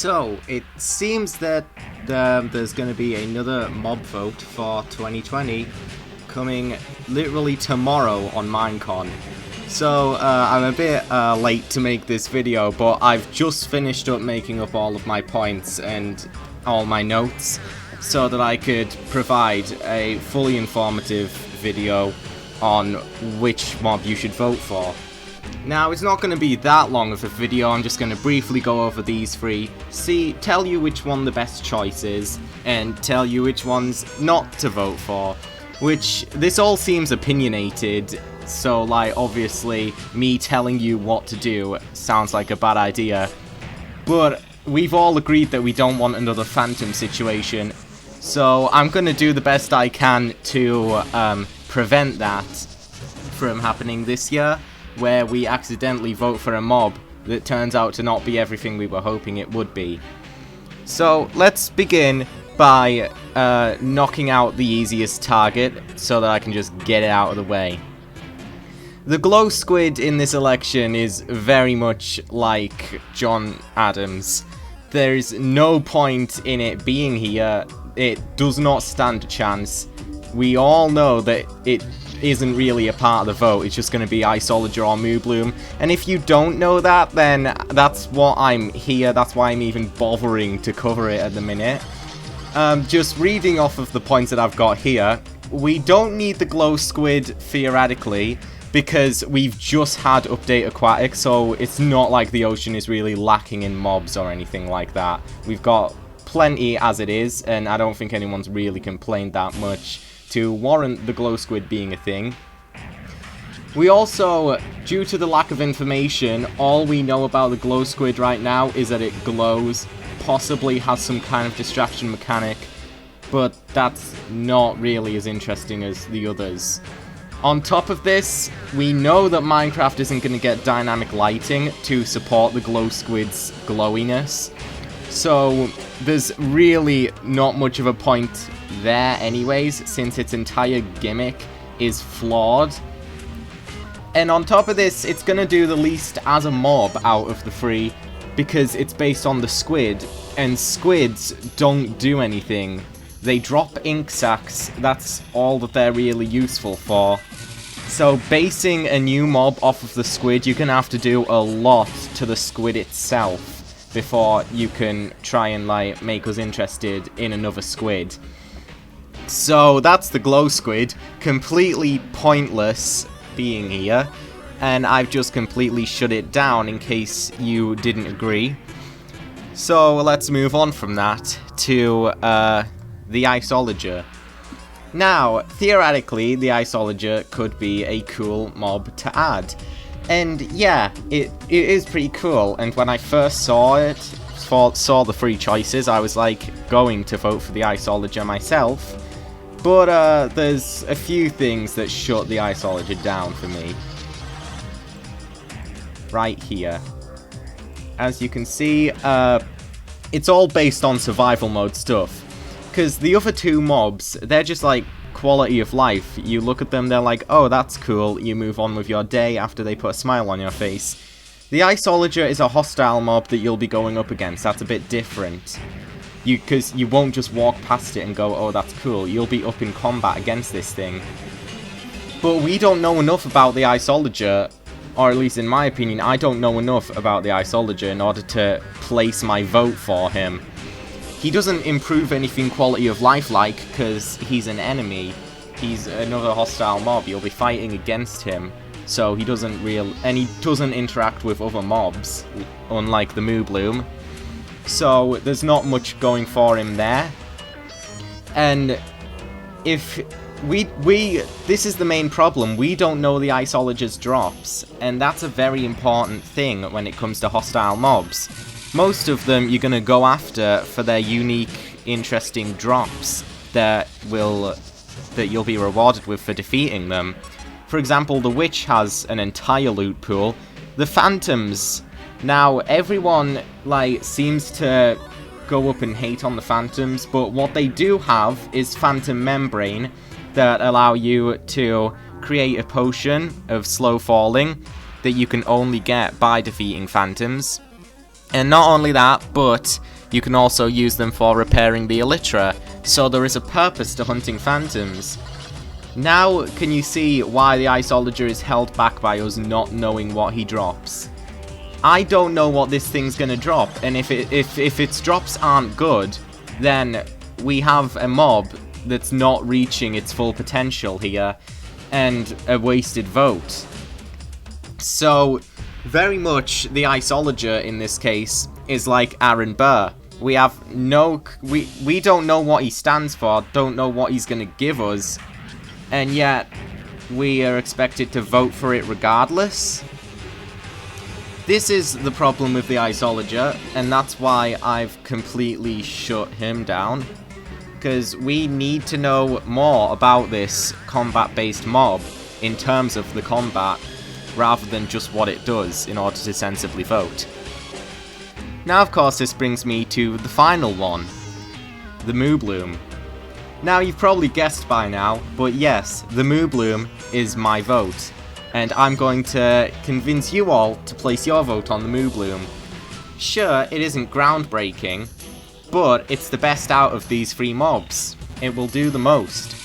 So, it seems that there's going to be another mob vote for 2020 coming literally tomorrow on Minecon. So, I'm a bit late to make this video, but I've just finished up making up all of my points and all my notes so that I could provide a fully informative video on which mob you should vote for. Now, it's not going to be that long of a video. I'm just going to briefly go over these three, tell you which one the best choice is, and tell you which ones not to vote for. Which, this all seems opinionated, so, like, obviously, me telling you what to do sounds like a bad idea. But we've all agreed that we don't want another phantom situation, so I'm going to do the best I can to prevent that from happening this year, where we accidentally vote for a mob that turns out to not be everything we were hoping it would be. So let's begin by knocking out the easiest target so that I can just get it out of the way. The glow squid in this election is very much like John Adams. There's no point in it being here. It does not stand a chance. We all know that it isn't really a part of the vote. It's just going to be ICEOLOGER or MOOBLOOM. And if you don't know that, then that's what I'm here. That's why I'm even bothering to cover it at the minute. Just reading off of the points that I've got here, we don't need the glow squid theoretically, because we've just had update aquatic, so it's not like the ocean is really lacking in mobs or anything like that. We've got plenty as it is, and I don't think anyone's really complained that much to warrant the glow squid being a thing. We also, due to the lack of information, all we know about the glow squid right now is that it glows, possibly has some kind of distraction mechanic, but that's not really as interesting as the others. On top of this, we know that Minecraft isn't going to get dynamic lighting to support the glow squid's glowiness, so there's really not much of a point there anyways, since its entire gimmick is flawed. And on top of this, it's gonna do the least as a mob out of the three, because it's based on the squid, and squids don't do anything. They drop ink sacs, that's all that they're really useful for. So basing a new mob off of the squid, you're gonna have to do a lot to the squid itself before you can try and, like, make us interested in another squid. So that's the glow squid, completely pointless being here, and I've just completely shut it down in case you didn't agree. So let's move on from that to the ICEOLOGER. Now, theoretically, the ICEOLOGER could be a cool mob to add, and yeah, it is pretty cool. And when I first saw the three choices, I was like going to vote for the ICEOLOGER myself. But there's a few things that shut the ICEOLOGER down for me. Right here. As you can see, it's all based on survival mode stuff. Because the other two mobs, they're just like quality of life. You look at them, they're like, oh, that's cool. You move on with your day after they put a smile on your face. The ICEOLOGER is a hostile mob that you'll be going up against. That's a bit different. Because you won't just walk past it and go, oh, that's cool. You'll be up in combat against this thing. But we don't know enough about the ICEOLOGER, or at least in my opinion, I don't know enough about the ICEOLOGER in order to place my vote for him. He doesn't improve anything quality of life like, because he's an enemy. He's another hostile mob. You'll be fighting against him. So he doesn't he doesn't interact with other mobs, unlike the MOOBLOOM. So there's not much going for him there. And if this is the main problem, we don't know the ICEOLOGER's drops, and that's a very important thing when it comes to hostile mobs. Most of them you're gonna go after for their unique, interesting drops that you'll be rewarded with for defeating them. For example, the witch has an entire loot pool. The phantoms, now everyone seems to go up and hate on the phantoms, but what they do have is phantom membrane that allow you to create a potion of slow falling that you can only get by defeating phantoms. And not only that, but you can also use them for repairing the elytra, so there is a purpose to hunting phantoms. Now, can you see why the ICEOLOGER is held back by us not knowing what he drops? I don't know what this thing's gonna drop, and if its drops aren't good, then we have a mob that's not reaching its full potential here, and a wasted vote. So, very much the ICEOLOGER in this case is like Aaron Burr. We have we don't know what he stands for, don't know what he's gonna give us, and yet we are expected to vote for it regardless. This is the problem with the ICEOLOGER, and that's why I've completely shut him down. Because we need to know more about this combat-based mob in terms of the combat, rather than just what it does in order to sensibly vote. Now, of course, this brings me to the final one, the MOOBLOOM. Now, you've probably guessed by now, but yes, the MOOBLOOM is my vote, and I'm going to convince you all to place your vote on the MOOBLOOM. Sure, it isn't groundbreaking, but it's the best out of these three mobs. It will do the most.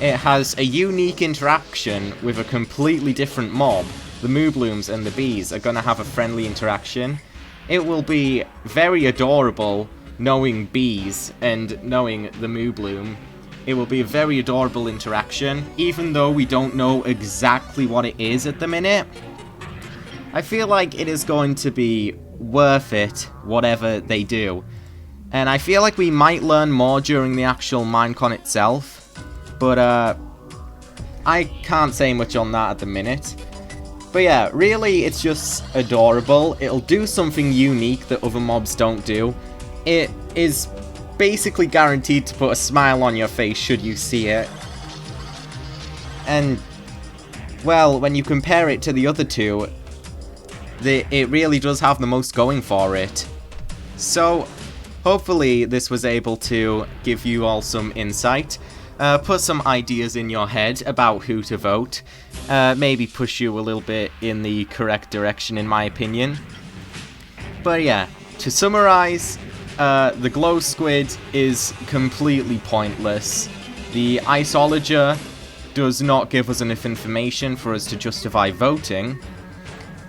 It has a unique interaction with a completely different mob. The MOOBLOOMs and the bees are going to have a friendly interaction. It will be very adorable knowing bees and knowing the MOOBLOOM. It will be a very adorable interaction, even though we don't know exactly what it is at the minute. I feel like it is going to be worth it, whatever they do. And I feel like we might learn more during the actual Minecon itself, but I can't say much on that at the minute. But yeah, really, it's just adorable. It'll do something unique that other mobs don't do. It is basically guaranteed to put a smile on your face should you see it. And, well, when you compare it to the other two, it really does have the most going for it. So, hopefully this was able to give you all some insight. Put some ideas in your head about who to vote. Maybe push you a little bit in the correct direction, in my opinion. But yeah, to summarize, the glow squid is completely pointless. The ICEOLOGER does not give us enough information for us to justify voting.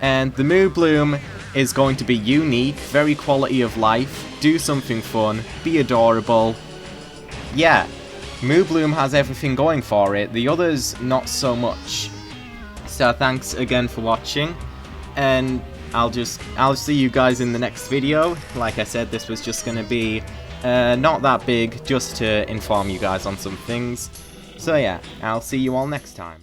And the MOOBLOOM is going to be unique, very quality of life, do something fun, be adorable. Yeah. MOOBLOOM has everything going for it, the others not so much. So thanks again for watching, and I'll see you guys in the next video. Like I said, this was just going to be not that big, just to inform you guys on some things. So yeah, I'll see you all next time.